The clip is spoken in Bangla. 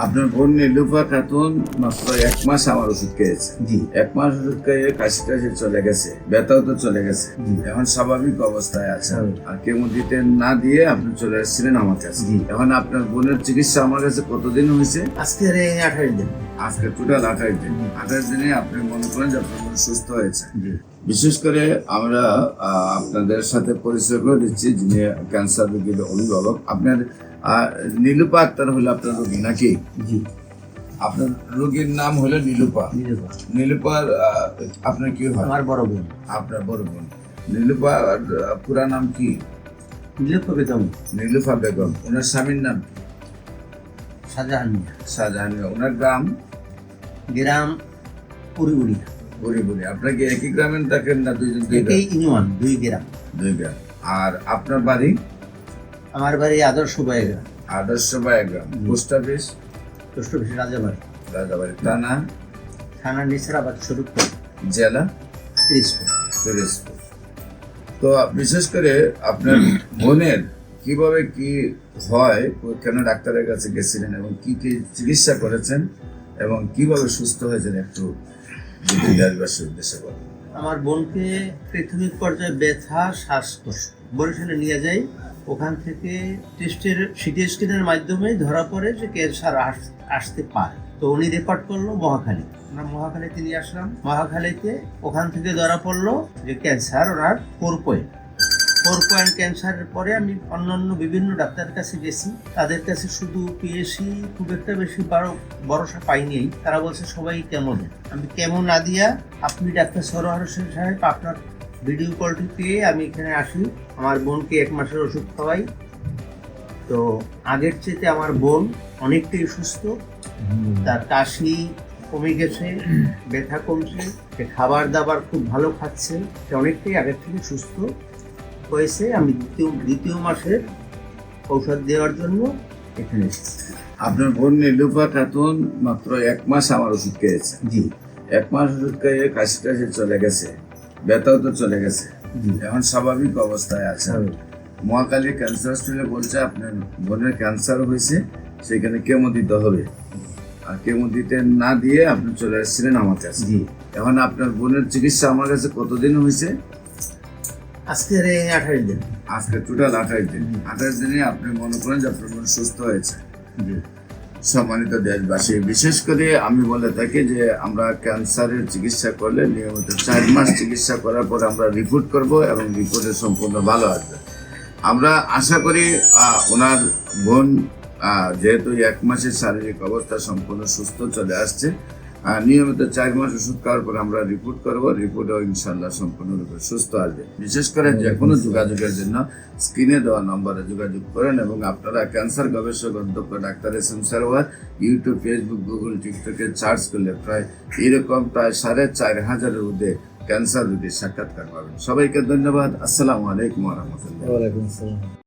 আপনার বোন নীলুফা খাতুন মাত্র 1 মাস আমার ওষুধ খেয়েছে। জি। 1 মাস ওষুধ খেয়ে কাশি টাশি চলে গেছে, ব্যথাও তো চলে গেছে, এখন স্বাভাবিক অবস্থায় আছে। আর কেমো দিতে না দিয়ে আপনি চলে এসেছিলেন আমার কাছে। এখন আপনার বোনের চিকিৎসা আমার কাছে কতদিন হয়েছে? আজকে 28 দিন। আজকে টোটাল 28 দিন। 28 দিনে আপনি মনে করেন যে আপনার বোন সুস্থ হয়েছে। বিশেষ করে আমরা আপনাদের সাথে পরিচয় করে দিচ্ছি যিনি ক্যান্সার রোগীর অভিভাবক। আপনার নীলুফা আক্তার হলো আপনার রোগী নাকি? জি। আপনার রোগীর নাম হলো নীলুফা। নীলুফার আপনার কি হয়? আমার বড় বোন। আপনার বড় বোন। নীলুফা পুরা নাম কি? নীলুফা বেগম। নীলুফা বেগম। ওনার স্বামীর নাম কি? শাহজাহান মিয়া। শাহজাহান মিয়া। ওনার গ্রাম পুরিবুড়িয়া। বুড়ি। আপনার কি একই গ্রামে থাকেন না দুইজন? একই ইউনিয়ন, 2 গ্রাম। 2 গ্রাম। আর আপনার বাড়ি? আমার বাড়ি আদর্শ বাড়িগ্রাম। আদর্শ বাড়িগ্রাম। Post office? রাজাবাড়ি। রাজাবাড়ি। থানা নিসারাবাদ শরীফপুর। জেলা? পিরোজপুর। তো বিশেষ করে আপনার বোনের কিভাবে কি হয়, কেন ডাক্তারের কাছে গেছিলেন এবং কি কি চিকিৎসা করেছেন এবং কিভাবে সুস্থ হয়েছেন একটু দেশবাসীর উদ্দেশ্যে বলেন। আমার বোনকে প্রাথমিক পর্যায়ে ব্যথা, শ্বাসকষ্ট বরিশালে নিয়ে যাই। ওখান থেকে সিটি স্ক্যানের মাধ্যমে ধরা পড়ে যে ক্যান্সার আসতে পারে। তো উনি রেফার করলো মহাখালী। আমরা মহাখালীতে নিয়ে আসলাম। মহাখালীতে ওখান থেকে ধরা পড়লো যে ক্যান্সার ওনার 4 পয়েন্ট ক্যান্সারের পরে আমি অন্যান্য বিভিন্ন ডাক্তারের কাছে গেছি। তাদের কাছে শুধু পিএসসি খুব একটা বেশি ভরসা পাইনি। তারা বলছে সবাই কেমো দেন। আমি কেমো না দিয়া আপনি ডাক্তার সরোয়ার হোসেন সাহেব আপনার ভিডিও কলটি পেয়ে আমি এখানে আসি। আমার বোনকে 1 মাসের ওষুধ খাওয়াই। তো আগের চেয়ে আমার বোন অনেকটাই সুস্থ। তার কাশি কমে গেছে, ব্যথা কমছে, সে খাবার দাবার খুব ভালো খাচ্ছে, সে অনেকটাই আগের থেকে সুস্থ হয়েছে। আমি দ্বিতীয় মাসের ঔষধ দেওয়ার জন্য এখানে এসেছি। আপনার বোন নীলুফা খাতুন মাত্র 1 মাস আমার ওষুধ খেয়েছে। জি। 1 মাস ওষুধ খেয়ে কাশি টাশি চলে গেছে, ব্যথাও তো চলে গেছে, এখন স্বাভাবিক অবস্থায় আছে। মহাকালী ক্যান্সার হসপিটালে বলছে আপনার বোনের ক্যান্সার হয়েছে, সেখানে কেমো দিতে হবে। আর কেমো দিতে না দিয়ে আপনি চলে এসেছিলেন আমার কাছে। এখন আপনার বোনের চিকিৎসা আমার কাছে কতদিন হয়েছে? আজকে 28 দিন। আজকে টোটাল 28 দিন। 28 দিনে আপনি মনে করেন যে আপনার বোন সুস্থ হয়েছে। সম্মানিত দেশবাসী, বিশেষ করে আমি বলে থাকি যে আমরা ক্যান্সারের চিকিৎসা করলে নিয়মিত 4 মাস চিকিৎসা করার পর আমরা রিপোর্ট করব এবং রিপোর্টে সম্পূর্ণ ভালো আসবে। আমরা আশা করি ওনার বোন যেহেতু 1 মাসের শারীরিক অবস্থা সম্পূর্ণ সুস্থ চলে আসছে, নিয়মিত 4 মাস ওষুধ খাওয়ার পর আমরা রিপোর্ট করবো, রিপোর্টেও ইনশাল্লাহ সম্পূর্ণরূপে সুস্থ আসবে। বিশেষ করে যে কোনো যোগাযোগের জন্য স্ক্রিনে দেওয়া নম্বরে যোগাযোগ করেন এবং আপনারা ক্যান্সার গবেষক অধ্যক্ষ doctor SM. Sarwar YouTube, Facebook, Google, টিকটকে সার্চ করলে প্রায় 4,500-এর ঊর্ধ্বে ক্যান্সার রোগীর সাক্ষাৎকার পাবেন। সবাইকে ধন্যবাদ। আসসালামু আলাইকুম ওয়া রাহমাতুল্লাহ। ওয়া আলাইকুম আসসালাম।